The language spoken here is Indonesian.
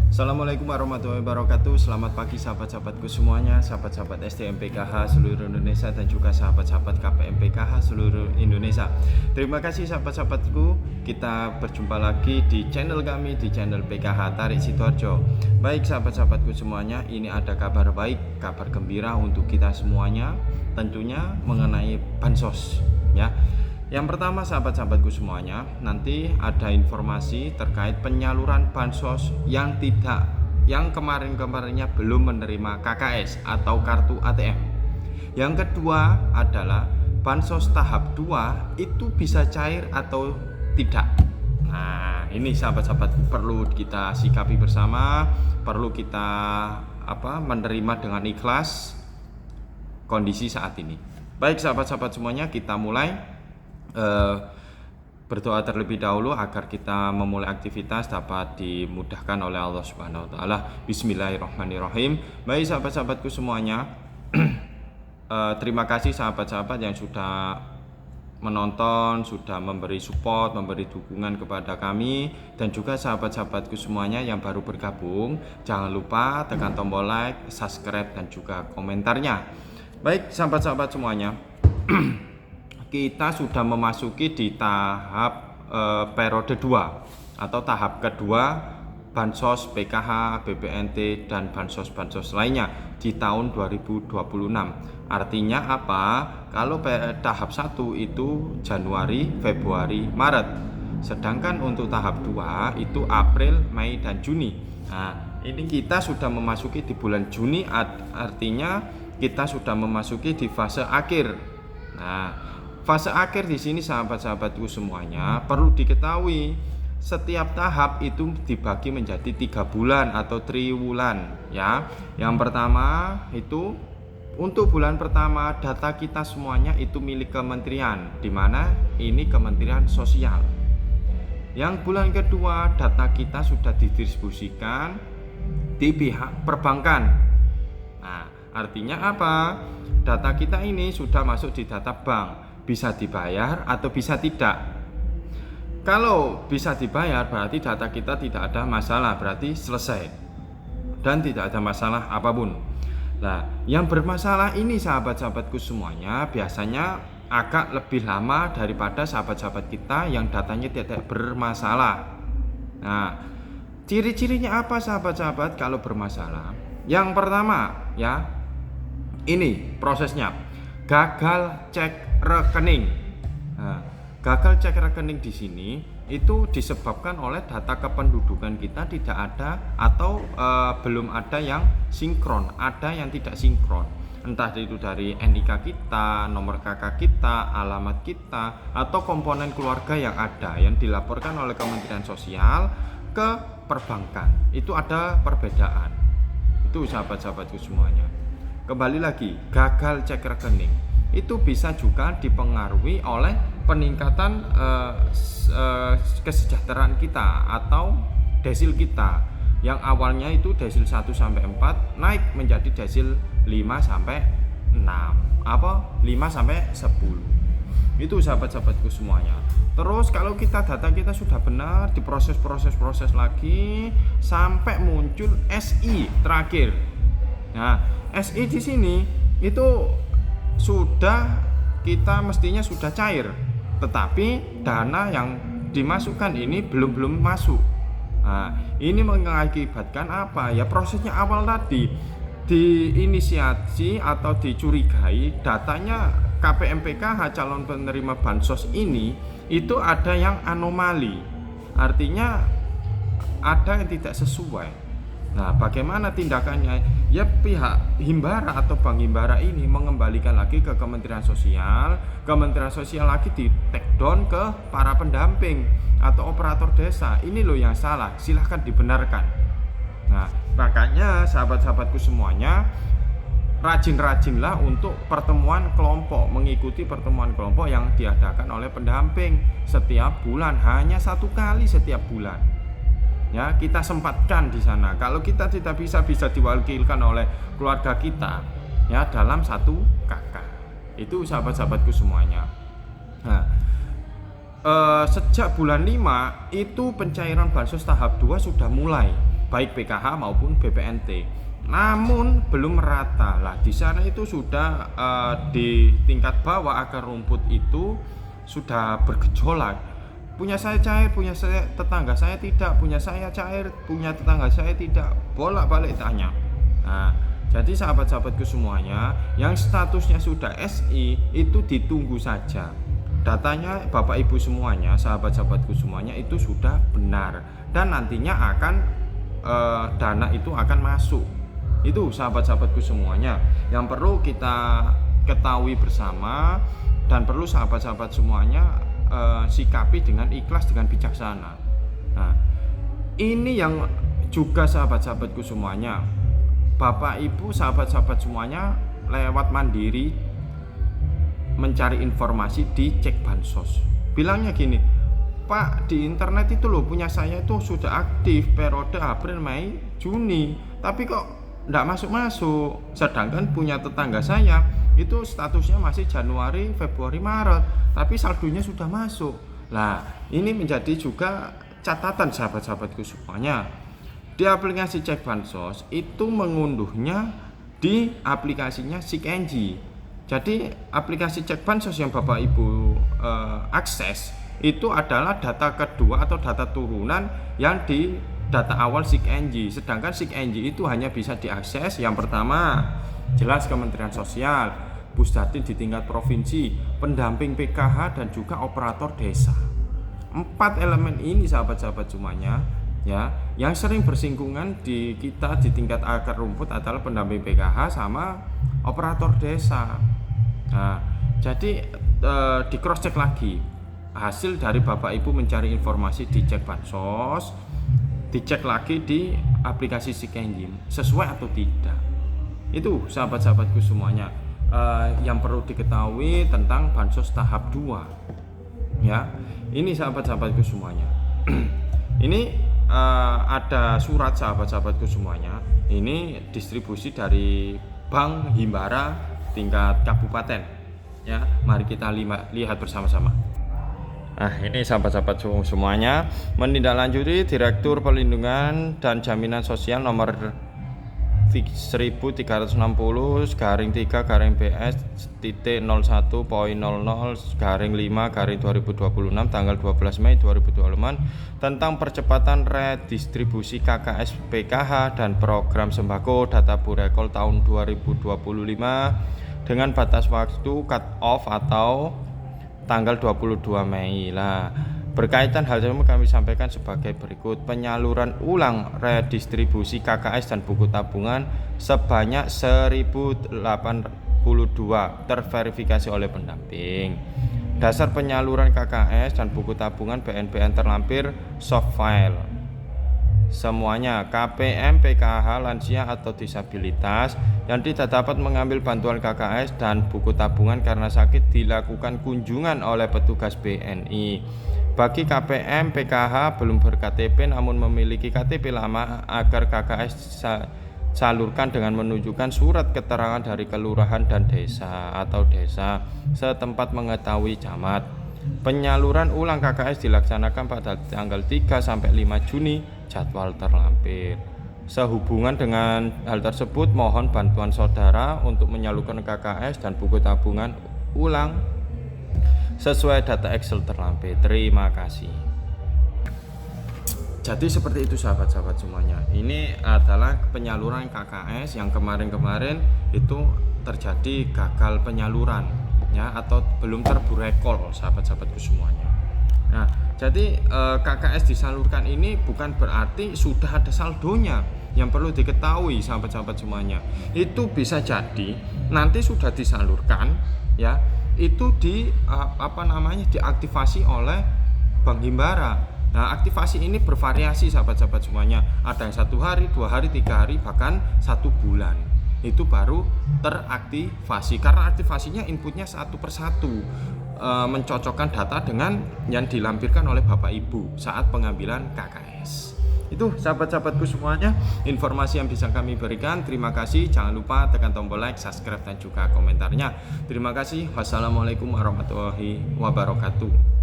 Assalamualaikum warahmatullahi wabarakatuh. Selamat pagi sahabat-sahabatku semuanya, sahabat-sahabat STMPKH seluruh Indonesia dan juga sahabat-sahabat KPMPKH seluruh Indonesia. Terima kasih sahabat-sahabatku. Kita berjumpa lagi di channel kami, di channel PKH Tarik Sidoarjo. Baik sahabat-sahabatku semuanya, ini ada kabar baik, kabar gembira untuk kita semuanya, tentunya mengenai bansos ya. Yang pertama sahabat-sahabatku semuanya, nanti ada informasi terkait penyaluran bansos yang kemarin-kemarinnya belum menerima KKS atau kartu ATM. Yang kedua adalah bansos tahap 2 itu bisa cair atau tidak. Nah, ini sahabat-sahabatku perlu kita sikapi bersama, perlu kita menerima dengan ikhlas kondisi saat ini. Baik sahabat-sahabat semuanya, kita mulai. Berdoa terlebih dahulu agar kita memulai aktivitas dapat dimudahkan oleh Allah Subhanahu wa taala. Bismillahirrahmanirrahim. Baik sahabat-sahabatku semuanya, terima kasih sahabat-sahabat yang sudah menonton, sudah memberi support, memberi dukungan kepada kami, dan juga sahabat-sahabatku semuanya yang baru bergabung, jangan lupa tekan tombol like, subscribe, dan juga komentarnya. Baik sahabat-sahabat semuanya, kita sudah memasuki di tahap periode 2 atau tahap kedua bansos PKH, BPNT, dan bansos-bansos lainnya di tahun 2026. Artinya apa? Kalau tahap 1 itu Januari, Februari, Maret. Sedangkan untuk tahap 2 itu April, Mei, dan Juni. Nah, ini kita sudah memasuki di bulan Juni, artinya kita sudah memasuki di fase akhir. Nah, fase akhir di sini sahabat-sahabatku semuanya perlu diketahui, setiap tahap itu dibagi menjadi 3 bulan atau triwulan ya. Yang pertama itu untuk bulan pertama data kita semuanya itu milik kementerian, di mana ini Kementerian Sosial. Yang bulan kedua data kita sudah didistribusikan di pihak perbankan. Nah, artinya apa? Data kita ini sudah masuk di data bank, bisa dibayar atau bisa tidak. Kalau bisa dibayar berarti data kita tidak ada masalah, berarti selesai dan tidak ada masalah apapun. Nah, yang bermasalah ini sahabat-sahabatku semuanya biasanya agak lebih lama daripada sahabat-sahabat kita yang datanya tidak bermasalah. Nah, ciri-cirinya apa sahabat-sahabat kalau bermasalah? Yang pertama ya, ini prosesnya gagal cek rekening. Nah, gagal cek rekening di sini itu disebabkan oleh data kependudukan kita tidak ada atau belum ada yang sinkron, ada yang tidak sinkron. Entah itu dari NIK kita, nomor KK kita, alamat kita, atau komponen keluarga yang ada yang dilaporkan oleh Kementerian Sosial ke perbankan. Itu ada perbedaan. Itu sahabat-sahabatku semuanya. Kembali lagi, gagal cek rekening itu bisa juga dipengaruhi oleh peningkatan kesejahteraan kita atau desil kita yang awalnya itu desil 1 sampai 4 naik menjadi desil 5 sampai 6 5 sampai 10. Itu sahabat-sahabatku semuanya. Terus kalau data kita sudah benar, diproses lagi sampai muncul SI terakhir. Nah, SI di sini itu sudah kita mestinya sudah cair, tetapi dana yang dimasukkan ini belum masuk. Nah, ini mengakibatkan apa? Ya prosesnya awal tadi diinisiasi atau dicurigai datanya KPMPKH calon penerima bansos ini itu ada yang anomali. Artinya ada yang tidak sesuai. Nah, bagaimana tindakannya? Ya pihak Himbara atau Bank Himbara ini mengembalikan lagi ke Kementerian Sosial. Kementerian Sosial lagi di take down ke para pendamping atau operator desa. Ini loh yang salah, silahkan dibenarkan. Nah, makanya sahabat-sahabatku semuanya, rajin-rajinlah untuk pertemuan kelompok, mengikuti pertemuan kelompok yang diadakan oleh pendamping setiap bulan, hanya 1 kali setiap bulan. Ya, kita sempatkan di sana. Kalau kita tidak bisa diwakilkan oleh keluarga kita ya dalam 1 KK. Itu sahabat-sahabatku semuanya. Nah, sejak bulan 5 itu pencairan bansos tahap 2 sudah mulai. baik PKH maupun BPNT. Namun belum merata. Lah di sana itu sudah di tingkat bawah akar rumput itu sudah bergejolak. Punya saya cair, punya saya tetangga saya tidak, punya saya cair, punya tetangga saya tidak, bolak-balik tanya. Nah, jadi sahabat-sahabatku semuanya, yang statusnya sudah SI itu ditunggu saja. Datanya Bapak Ibu semuanya, sahabat-sahabatku semuanya itu sudah benar dan nantinya akan dana itu akan masuk. Itu sahabat-sahabatku semuanya yang perlu kita ketahui bersama dan perlu sahabat-sahabat semuanya sikapi dengan ikhlas, dengan bijaksana. Nah, ini yang juga sahabat-sahabatku semuanya, Bapak Ibu sahabat-sahabat semuanya lewat mandiri mencari informasi di cek bansos. Bilangnya gini, Pak, di internet itu loh punya saya itu sudah aktif periode April, Mei, Juni, tapi kok enggak masuk-masuk. Sedangkan punya tetangga saya itu statusnya masih Januari, Februari, Maret, tapi saldonya sudah masuk. Nah, ini menjadi juga catatan sahabat-sahabatku semuanya. Di aplikasi cek bansos itu mengunduhnya di aplikasinya SIKNG. Jadi aplikasi cek bansos yang Bapak Ibu akses itu adalah data kedua atau data turunan yang di data awal SIKNG. Sedangkan SIKNG itu hanya bisa diakses yang pertama jelas Kementerian Sosial, Pusdatin di tingkat provinsi, pendamping PKH dan juga operator desa. 4 elemen ini sahabat-sahabat semuanya ya, yang sering bersinggungan di kita di tingkat akar rumput adalah pendamping PKH sama operator desa. Nah, jadi di cross check lagi hasil dari Bapak Ibu mencari informasi di cek bansos, dicek lagi di aplikasi SIKNG sesuai atau tidak. Itu sahabat-sahabatku semuanya yang perlu diketahui tentang bansos tahap 2 ya. Ini sahabat-sahabatku semuanya. Ini ada surat sahabat-sahabatku semuanya. Ini distribusi dari Bank Himbara tingkat kabupaten ya. Mari kita lihat bersama-sama. Nah, ini sahabat-sahabat semuanya, menindaklanjuti Direktur Perlindungan dan Jaminan Sosial nomor 13.000/01.00/5/2026 tanggal 12 Mei 2025 tentang percepatan redistribusi KKS PKH dan program sembako data Burekol tahun 2025 dengan batas waktu cut off atau tanggal 22 Mei lah. Berkaitan hal tersebut kami sampaikan sebagai berikut. Penyaluran ulang redistribusi KKS dan buku tabungan sebanyak 1082 terverifikasi oleh pendamping. Dasar penyaluran KKS dan buku tabungan BNPN terlampir soft file. Semuanya KPM, PKH, lansia atau disabilitas yang tidak dapat mengambil bantuan KKS dan buku tabungan karena sakit dilakukan kunjungan oleh petugas BNI. Bagi KPM, PKH belum ber-KTP namun memiliki KTP lama agar KKS salurkan dengan menunjukkan surat keterangan dari kelurahan dan desa atau desa setempat mengetahui camat. Penyaluran ulang KKS dilaksanakan pada tanggal 3 sampai 5 Juni, jadwal terlampir. Sehubungan dengan hal tersebut, mohon bantuan saudara untuk menyalurkan KKS dan buku tabungan ulang sesuai data Excel terlampir. Terima kasih. Jadi seperti itu sahabat-sahabat semuanya. Ini adalah penyaluran KKS yang kemarin-kemarin itu terjadi gagal penyaluran ya, atau belum terburekol sahabat-sahabatku semuanya. Nah, jadi KKS disalurkan ini bukan berarti sudah ada saldonya. Yang perlu diketahui sahabat-sahabat semuanya, itu bisa jadi nanti sudah disalurkan ya, itu diaktifasi oleh Bank Himbara. Nah, aktivasi ini bervariasi sahabat-sahabat semuanya. Ada yang 1 hari, 2 hari, 3 hari, bahkan 1 bulan. Itu baru teraktivasi. Karena aktivasinya inputnya satu persatu, mencocokkan data dengan yang dilampirkan oleh Bapak Ibu saat pengambilan KKS. Itu sahabat-sahabatku semuanya informasi yang bisa kami berikan. Terima kasih. Jangan lupa tekan tombol like, subscribe dan juga komentarnya. Terima kasih. Wassalamualaikum warahmatullahi wabarakatuh.